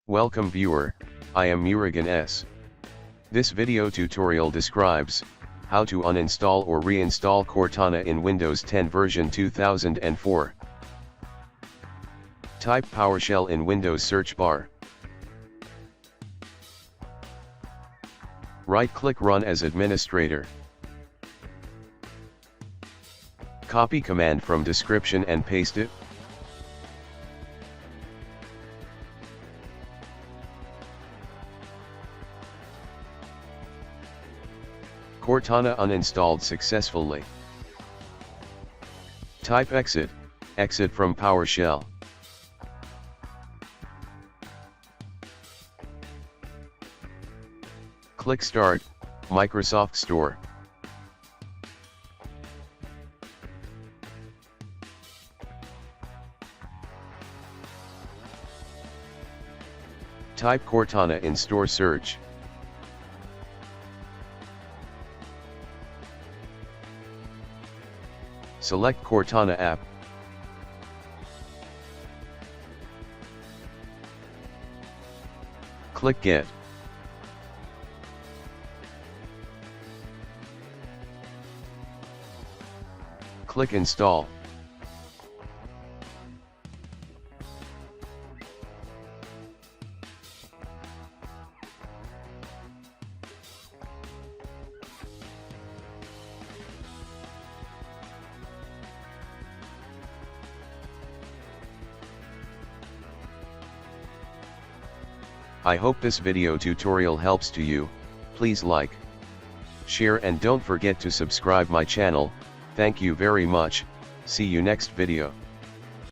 Welcome viewer, I am Murugan S. This video tutorial describes how to uninstall or reinstall Cortana in Windows 10 version 2004. Type PowerShell in Windows search bar. Right-click Run as administrator. Copy command from description and paste it. Cortana uninstalled successfully. Type exit from PowerShell. Click Start, Microsoft Store. Type Cortana in Store search. Select Cortana app. Click Get. Click Install. I hope this video tutorial helps to you. Please like, share and don't forget to subscribe my channel. Thank you very much. See you next video.